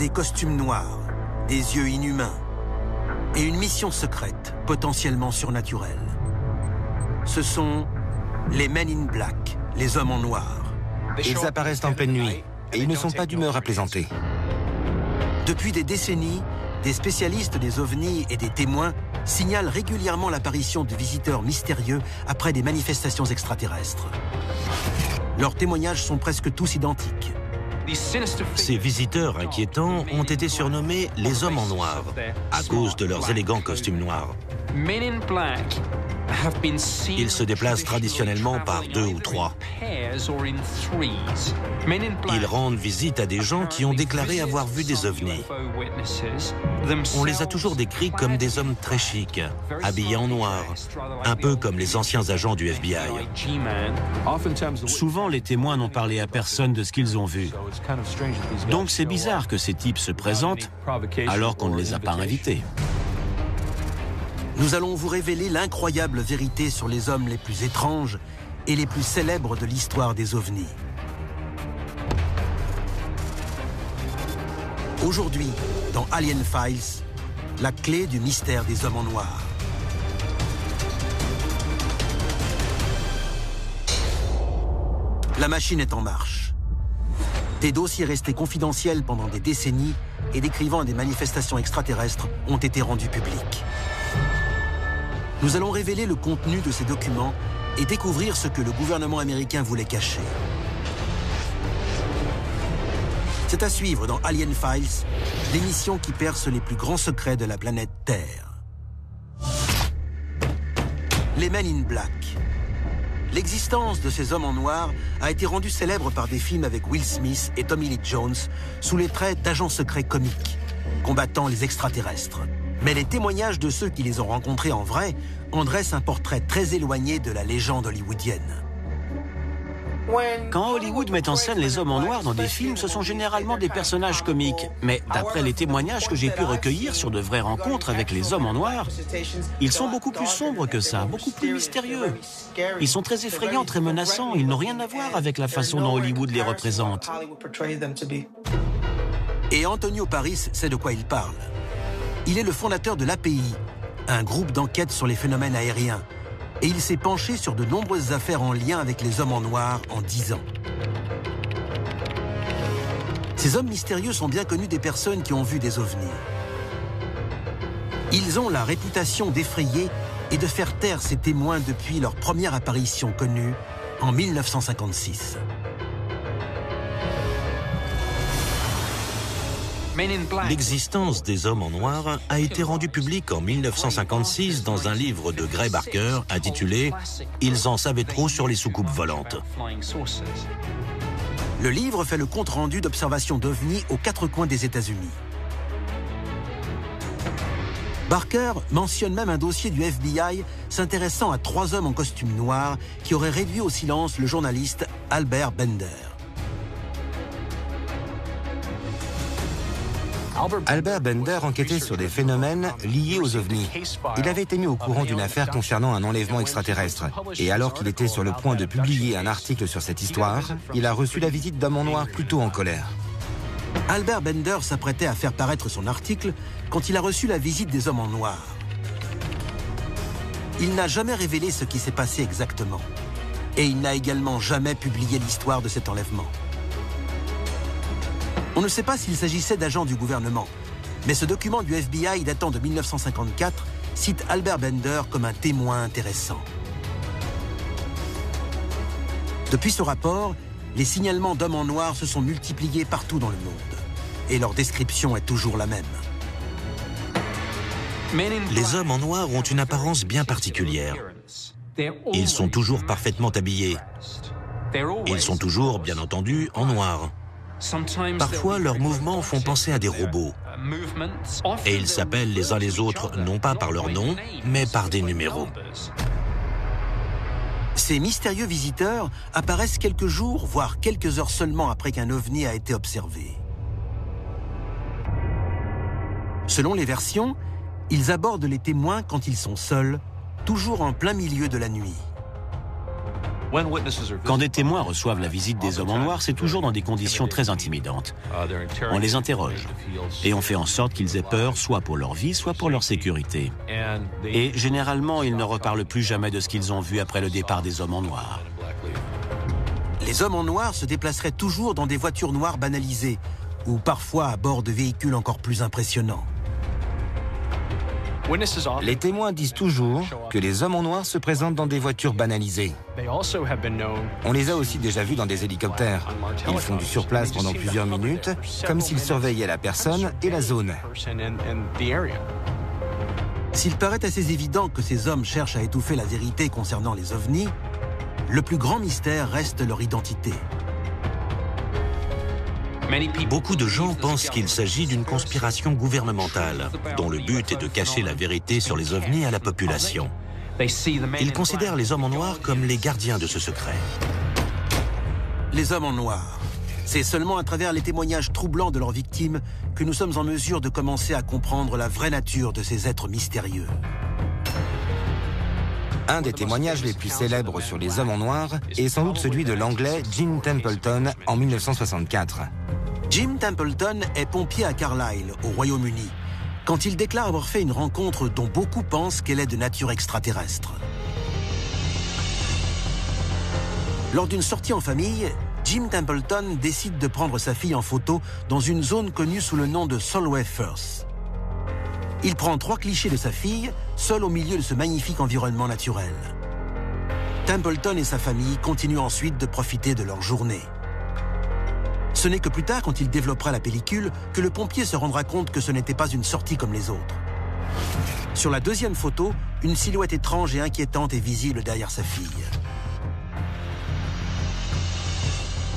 des costumes noirs, des yeux inhumains et une mission secrète, potentiellement surnaturelle. Ce sont les Men in Black, les hommes en noir. Ils apparaissent en pleine nuit et ils ne sont pas d'humeur à plaisanter. Depuis des décennies, des spécialistes des ovnis et des témoins signalent régulièrement l'apparition de visiteurs mystérieux après des manifestations extraterrestres. Leurs témoignages sont presque tous identiques. Ces visiteurs inquiétants ont été surnommés les hommes en noir à cause de leurs élégants costumes noirs. Ils se déplacent traditionnellement par 2 ou 3. Ils rendent visite à des gens qui ont déclaré avoir vu des ovnis. On les a toujours décrits comme des hommes très chics, habillés en noir, un peu comme les anciens agents du FBI. Souvent, les témoins n'ont parlé à personne de ce qu'ils ont vu. Donc c'est bizarre que ces types se présentent alors qu'on ne les a pas invités. Nous allons vous révéler l'incroyable vérité sur les hommes les plus étranges et les plus célèbres de l'histoire des ovnis. Aujourd'hui, dans Alien Files, la clé du mystère des hommes en noir. La machine est en marche. Des dossiers restés confidentiels pendant des décennies et décrivant des manifestations extraterrestres ont été rendus publics. Nous allons révéler le contenu de ces documents et découvrir ce que le gouvernement américain voulait cacher. C'est à suivre dans Alien Files, l'émission qui perce les plus grands secrets de la planète Terre. Les Men in Black. L'existence de ces hommes en noir a été rendue célèbre par des films avec Will Smith et Tommy Lee Jones sous les traits d'agents secrets comiques, combattant les extraterrestres. Mais les témoignages de ceux qui les ont rencontrés en vrai en dressent un portrait très éloigné de la légende hollywoodienne. Quand Hollywood met en scène les hommes en noir dans des films, ce sont généralement des personnages comiques. Mais d'après les témoignages que j'ai pu recueillir sur de vraies rencontres avec les hommes en noir, ils sont beaucoup plus sombres que ça, beaucoup plus mystérieux. Ils sont très effrayants, très menaçants. Ils n'ont rien à voir avec la façon dont Hollywood les représente. Et Antonio Paris sait de quoi il parle. Il est le fondateur de l'API, un groupe d'enquête sur les phénomènes aériens. Et il s'est penché sur de nombreuses affaires en lien avec les hommes en noir en 10 ans. Ces hommes mystérieux sont bien connus des personnes qui ont vu des ovnis. Ils ont la réputation d'effrayer et de faire taire ces témoins depuis leur première apparition connue en 1956. L'existence des hommes en noir a été rendue publique en 1956 dans un livre de Gray Barker intitulé « Ils en savaient trop sur les soucoupes volantes ». Le livre fait le compte-rendu d'observations d'ovnis aux 4 coins des États-Unis. Barker mentionne même un dossier du FBI s'intéressant à 3 hommes en costume noir qui auraient réduit au silence le journaliste Albert Bender. Albert Bender enquêtait sur des phénomènes liés aux ovnis. Il avait été mis au courant d'une affaire concernant un enlèvement extraterrestre. Et alors qu'il était sur le point de publier un article sur cette histoire, il a reçu la visite d'hommes en noir plutôt en colère. Albert Bender s'apprêtait à faire paraître son article quand il a reçu la visite des hommes en noir. Il n'a jamais révélé ce qui s'est passé exactement. Et il n'a également jamais publié l'histoire de cet enlèvement. On ne sait pas s'il s'agissait d'agents du gouvernement, mais ce document du FBI datant de 1954 cite Albert Bender comme un témoin intéressant. Depuis ce rapport, les signalements d'hommes en noir se sont multipliés partout dans le monde, et leur description est toujours la même. Les hommes en noir ont une apparence bien particulière. Ils sont toujours parfaitement habillés. Ils sont toujours, bien entendu, en noir. Parfois, leurs mouvements font penser à des robots. Et ils s'appellent les uns les autres non pas par leur nom, mais par des numéros. Ces mystérieux visiteurs apparaissent quelques jours, voire quelques heures seulement après qu'un ovni a été observé. Selon les versions, ils abordent les témoins quand ils sont seuls, toujours en plein milieu de la nuit. Quand des témoins reçoivent la visite des hommes en noir, c'est toujours dans des conditions très intimidantes. On les interroge et on fait en sorte qu'ils aient peur, soit pour leur vie, soit pour leur sécurité. Et généralement, ils ne reparlent plus jamais de ce qu'ils ont vu après le départ des hommes en noir. Les hommes en noir se déplaceraient toujours dans des voitures noires banalisées, ou parfois à bord de véhicules encore plus impressionnants. Les témoins disent toujours que les hommes en noir se présentent dans des voitures banalisées. On les a aussi déjà vus dans des hélicoptères. Ils font du surplace pendant plusieurs minutes, comme s'ils surveillaient la personne et la zone. S'il paraît assez évident que ces hommes cherchent à étouffer la vérité concernant les ovnis, le plus grand mystère reste leur identité. Beaucoup de gens pensent qu'il s'agit d'une conspiration gouvernementale, dont le but est de cacher la vérité sur les ovnis à la population. Ils considèrent les hommes en noir comme les gardiens de ce secret. Les hommes en noir. C'est seulement à travers les témoignages troublants de leurs victimes que nous sommes en mesure de commencer à comprendre la vraie nature de ces êtres mystérieux. Un des témoignages les plus célèbres sur les hommes en noir est sans doute celui de l'anglais Jim Templeton en 1964. Jim Templeton est pompier à Carlisle, au Royaume-Uni, quand il déclare avoir fait une rencontre dont beaucoup pensent qu'elle est de nature extraterrestre. Lors d'une sortie en famille, Jim Templeton décide de prendre sa fille en photo dans une zone connue sous le nom de Solway Firth. Il prend 3 clichés de sa fille, seul au milieu de ce magnifique environnement naturel. Templeton et sa famille continuent ensuite de profiter de leur journée. Ce n'est que plus tard, quand il développera la pellicule, que le pompier se rendra compte que ce n'était pas une sortie comme les autres. Sur la deuxième photo, une silhouette étrange et inquiétante est visible derrière sa fille.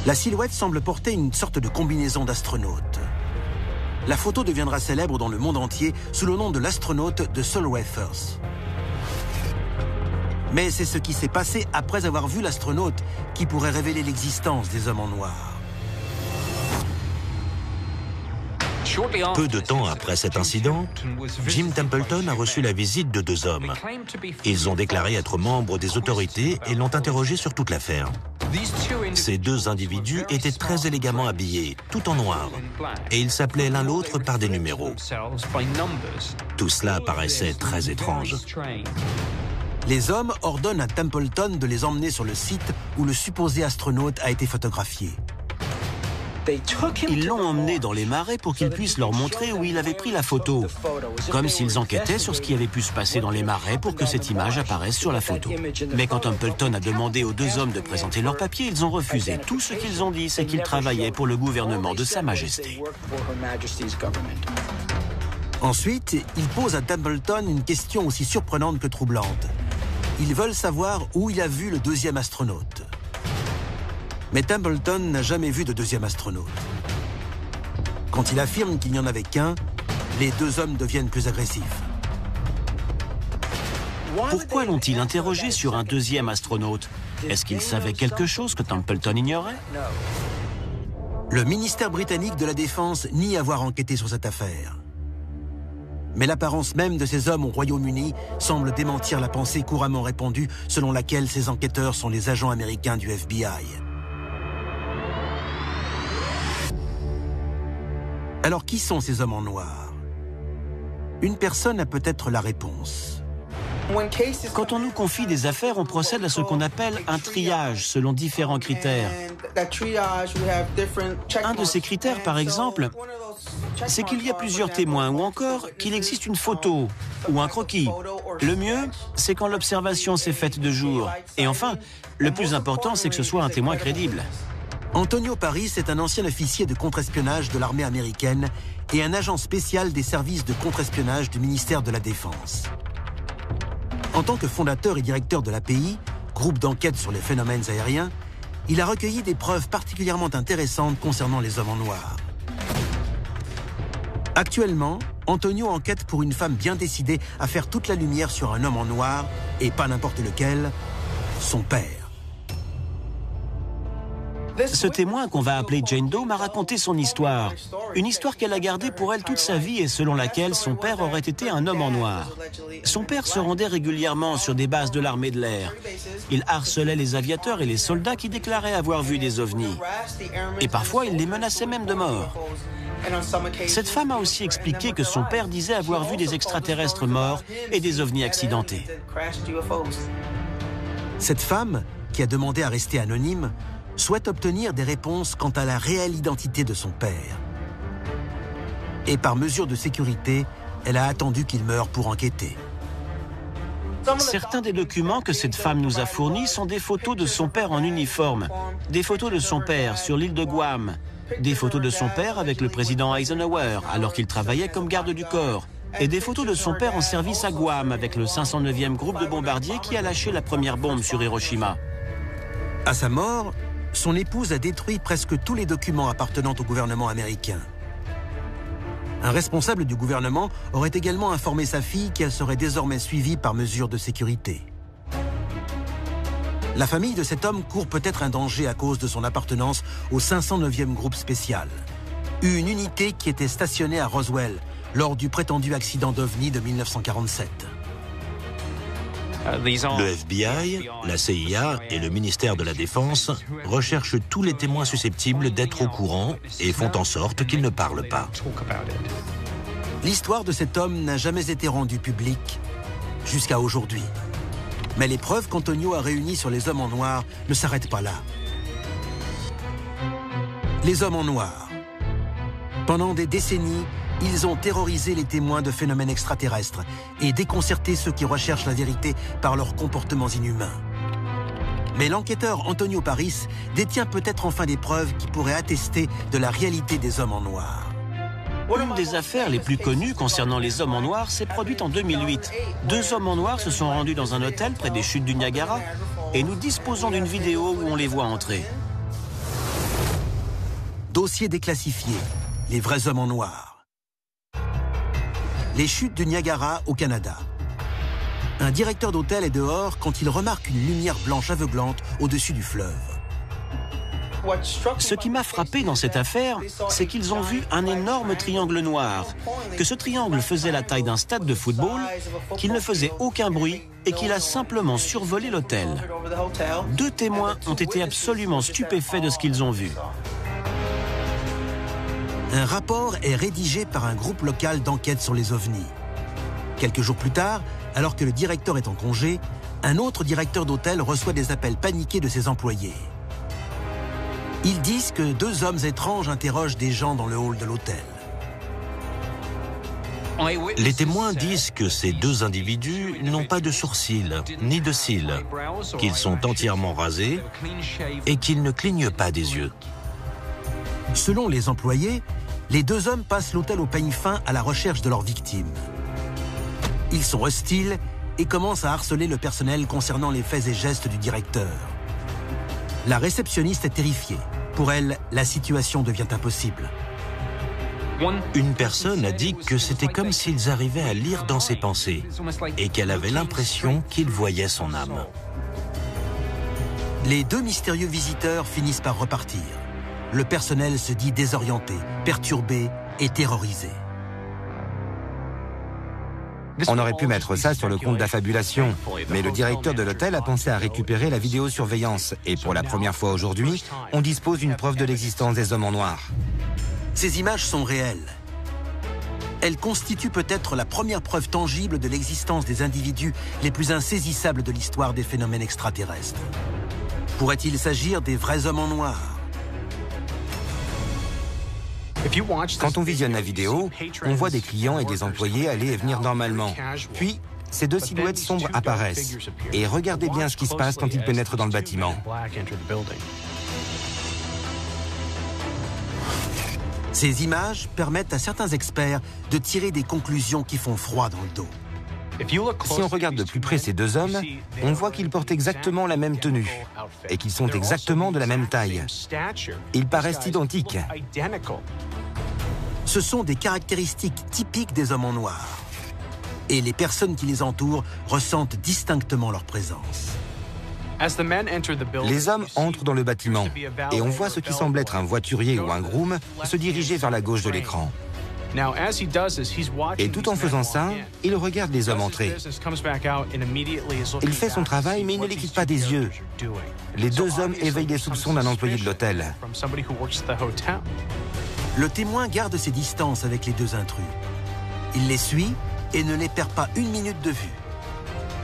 La silhouette semble porter une sorte de combinaison d'astronaute. La photo deviendra célèbre dans le monde entier sous le nom de l'astronaute de Solway Firth. Mais c'est ce qui s'est passé après avoir vu l'astronaute qui pourrait révéler l'existence des hommes en noir. Peu de temps après cet incident, Jim Templeton a reçu la visite de 2 hommes. Ils ont déclaré être membres des autorités et l'ont interrogé sur toute l'affaire. Ces 2 individus étaient très élégamment habillés, tout en noir, et ils s'appelaient l'un l'autre par des numéros. Tout cela paraissait très étrange. Les hommes ordonnent à Templeton de les emmener sur le site où le supposé astronaute a été photographié. Ils l'ont emmené dans les marais pour qu'ils puissent leur montrer où il avait pris la photo, comme s'ils enquêtaient sur ce qui avait pu se passer dans les marais pour que cette image apparaisse sur la photo. Mais quand Templeton a demandé aux 2 hommes de présenter leurs papiers, ils ont refusé. Tout ce qu'ils ont dit, c'est qu'ils travaillaient pour le gouvernement de Sa Majesté. Ensuite, ils posent à Templeton une question aussi surprenante que troublante. Ils veulent savoir où il a vu le 2e astronaute. Mais Templeton n'a jamais vu de 2e astronaute. Quand il affirme qu'il n'y en avait qu'un, les 2 hommes deviennent plus agressifs. Pourquoi l'ont-ils interrogé sur un 2e astronaute? Est-ce qu'ils savaient quelque chose que Templeton ignorait? Le ministère britannique de la Défense nie avoir enquêté sur cette affaire. Mais l'apparence même de ces hommes au Royaume-Uni semble démentir la pensée couramment répandue selon laquelle ces enquêteurs sont les agents américains du FBI. Alors, qui sont ces hommes en noir? Une personne a peut-être la réponse. Quand on nous confie des affaires, on procède à ce qu'on appelle un triage selon différents critères. Un de ces critères, par exemple, c'est qu'il y a plusieurs témoins ou encore qu'il existe une photo ou un croquis. Le mieux, c'est quand l'observation s'est faite de jour. Et enfin, le plus important, c'est que ce soit un témoin crédible. Antonio Paris est un ancien officier de contre-espionnage de l'armée américaine et un agent spécial des services de contre-espionnage du ministère de la Défense. En tant que fondateur et directeur de l'API, groupe d'enquête sur les phénomènes aériens, il a recueilli des preuves particulièrement intéressantes concernant les hommes en noir. Actuellement, Antonio enquête pour une femme bien décidée à faire toute la lumière sur un homme en noir, et pas n'importe lequel, son père. Ce témoin qu'on va appeler Jane Doe m'a raconté son histoire. Une histoire qu'elle a gardée pour elle toute sa vie et selon laquelle son père aurait été un homme en noir. Son père se rendait régulièrement sur des bases de l'armée de l'air. Il harcelait les aviateurs et les soldats qui déclaraient avoir vu des ovnis. Et parfois, il les menaçait même de mort. Cette femme a aussi expliqué que son père disait avoir vu des extraterrestres morts et des ovnis accidentés. Cette femme, qui a demandé à rester anonyme, souhaite obtenir des réponses quant à la réelle identité de son père. Et par mesure de sécurité, elle a attendu qu'il meure pour enquêter. Certains des documents que cette femme nous a fournis sont des photos de son père en uniforme, des photos de son père sur l'île de Guam, des photos de son père avec le président Eisenhower alors qu'il travaillait comme garde du corps, et des photos de son père en service à Guam avec le 509e groupe de bombardiers qui a lâché la première bombe sur Hiroshima. À sa mort, son épouse a détruit presque tous les documents appartenant au gouvernement américain. Un responsable du gouvernement aurait également informé sa fille qu'elle serait désormais suivie par mesure de sécurité. La famille de cet homme court peut-être un danger à cause de son appartenance au 509e groupe spécial, une unité qui était stationnée à Roswell lors du prétendu accident d'OVNI de 1947. Le FBI, la CIA et le ministère de la Défense recherchent tous les témoins susceptibles d'être au courant et font en sorte qu'ils ne parlent pas. L'histoire de cet homme n'a jamais été rendue publique jusqu'à aujourd'hui. Mais les preuves qu'Antonio a réunies sur les hommes en noir ne s'arrêtent pas là. Les hommes en noir. Pendant des décennies, ils ont terrorisé les témoins de phénomènes extraterrestres et déconcerté ceux qui recherchent la vérité par leurs comportements inhumains. Mais l'enquêteur Antonio Paris détient peut-être enfin des preuves qui pourraient attester de la réalité des hommes en noir. Une des affaires les plus connues concernant les hommes en noir s'est produite en 2008. 2 hommes en noir se sont rendus dans un hôtel près des chutes du Niagara et nous disposons d'une vidéo où on les voit entrer. Dossier déclassifié. Les vrais hommes en noir. Les chutes du Niagara au Canada. Un directeur d'hôtel est dehors quand il remarque une lumière blanche aveuglante au-dessus du fleuve. Ce qui m'a frappé dans cette affaire, c'est qu'ils ont vu un énorme triangle noir, que ce triangle faisait la taille d'un stade de football, qu'il ne faisait aucun bruit et qu'il a simplement survolé l'hôtel. 2 témoins ont été absolument stupéfaits de ce qu'ils ont vu. Un rapport est rédigé par un groupe local d'enquête sur les ovnis. Quelques jours plus tard, alors que le directeur est en congé, un autre directeur d'hôtel reçoit des appels paniqués de ses employés. Ils disent que 2 hommes étranges interrogent des gens dans le hall de l'hôtel. Les témoins disent que ces 2 individus n'ont pas de sourcils ni de cils, qu'ils sont entièrement rasés et qu'ils ne clignent pas des yeux. Selon les employés, les 2 hommes passent l'hôtel au peigne fin à la recherche de leurs victimes. Ils sont hostiles et commencent à harceler le personnel concernant les faits et gestes du directeur. La réceptionniste est terrifiée. Pour elle, la situation devient impossible. Une personne a dit que c'était comme s'ils arrivaient à lire dans ses pensées et qu'elle avait l'impression qu'ils voyaient son âme. Les 2 mystérieux visiteurs finissent par repartir. Le personnel se dit désorienté, perturbé et terrorisé. On aurait pu mettre ça sur le compte d'affabulation, mais le directeur de l'hôtel a pensé à récupérer la vidéosurveillance et pour la première fois aujourd'hui, on dispose d'une preuve de l'existence des hommes en noir. Ces images sont réelles. Elles constituent peut-être la première preuve tangible de l'existence des individus les plus insaisissables de l'histoire des phénomènes extraterrestres. Pourrait-il s'agir des vrais hommes en noir ? Quand on visionne la vidéo, on voit des clients et des employés aller et venir normalement. Puis, ces 2 silhouettes sombres apparaissent. Et regardez bien ce qui se passe quand ils pénètrent dans le bâtiment. Ces images permettent à certains experts de tirer des conclusions qui font froid dans le dos. Si on regarde de plus près ces 2 hommes, on voit qu'ils portent exactement la même tenue et qu'ils sont exactement de la même taille. Ils paraissent identiques. Ce sont des caractéristiques typiques des hommes en noir. Et les personnes qui les entourent ressentent distinctement leur présence. Les hommes entrent dans le bâtiment et on voit ce qui semble être un voiturier ou un groom se diriger vers la gauche de l'écran. Et tout en faisant ça, il regarde les hommes entrer. Il fait son travail, mais il ne les quitte pas des yeux. Les deux hommes éveillent les soupçons d'un employé de l'hôtel. Le témoin garde ses distances avec les deux intrus. Il les suit et ne les perd pas une minute de vue.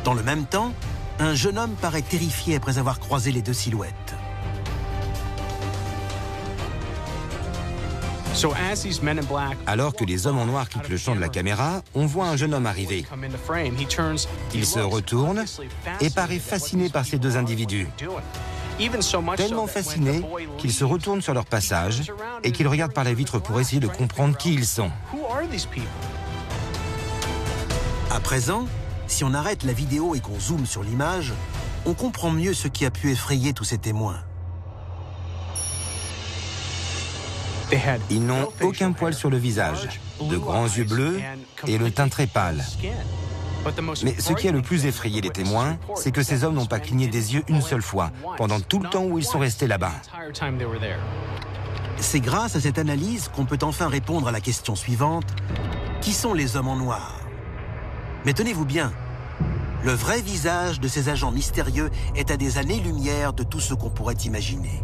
Dans le même temps, un jeune homme paraît terrifié après avoir croisé les deux silhouettes. Alors que les hommes en noir quittent le champ de la caméra, on voit un jeune homme arriver. Il se retourne et paraît fasciné par ces deux individus. Tellement fasciné qu'il se retourne sur leur passage et qu'il regarde par la vitre pour essayer de comprendre qui ils sont. À présent, si on arrête la vidéo et qu'on zoome sur l'image, on comprend mieux ce qui a pu effrayer tous ces témoins. Ils n'ont aucun poil sur le visage, de grands yeux bleus et le teint très pâle. Mais ce qui a le plus effrayé les témoins, c'est que ces hommes n'ont pas cligné des yeux une seule fois, pendant tout le temps où ils sont restés là-bas. C'est grâce à cette analyse qu'on peut enfin répondre à la question suivante: qui sont les hommes en noir? Mais tenez-vous bien, le vrai visage de ces agents mystérieux est à des années-lumière de tout ce qu'on pourrait imaginer.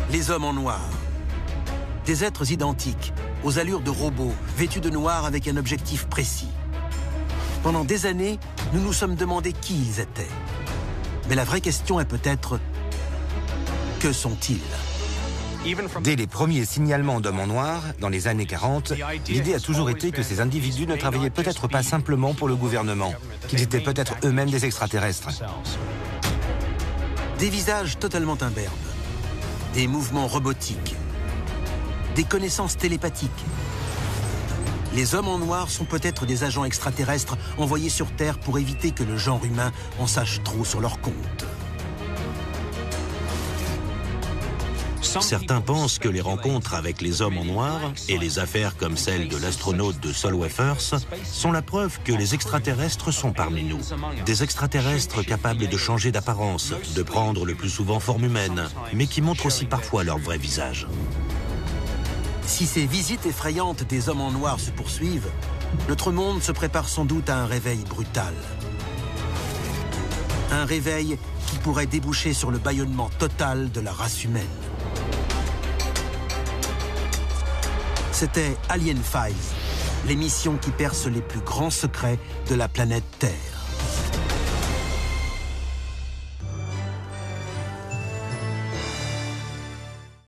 Les hommes en noir. Des êtres identiques, aux allures de robots, vêtus de noir avec un objectif précis. Pendant des années, nous nous sommes demandé qui ils étaient. Mais la vraie question est peut-être: que sont-ils? Dès les premiers signalements d'hommes en noir, dans les années 40, l'idée a toujours été que ces individus ne travaillaient peut-être pas simplement pour le gouvernement, qu'ils étaient peut-être eux-mêmes des extraterrestres. Des visages totalement imberbes, des mouvements robotiques, des connaissances télépathiques. Les hommes en noir sont peut-être des agents extraterrestres envoyés sur Terre pour éviter que le genre humain en sache trop sur leur compte. Certains pensent que les rencontres avec les hommes en noir et les affaires comme celle de l'astronaute de Solwefers sont la preuve que les extraterrestres sont parmi nous. Des extraterrestres capables de changer d'apparence, de prendre le plus souvent forme humaine, mais qui montrent aussi parfois leur vrai visage. Si ces visites effrayantes des hommes en noir se poursuivent, notre monde se prépare sans doute à un réveil brutal. Un réveil qui pourrait déboucher sur le bâillonnement total de la race humaine. C'était Alien Files, l'émission qui perce les plus grands secrets de la planète Terre.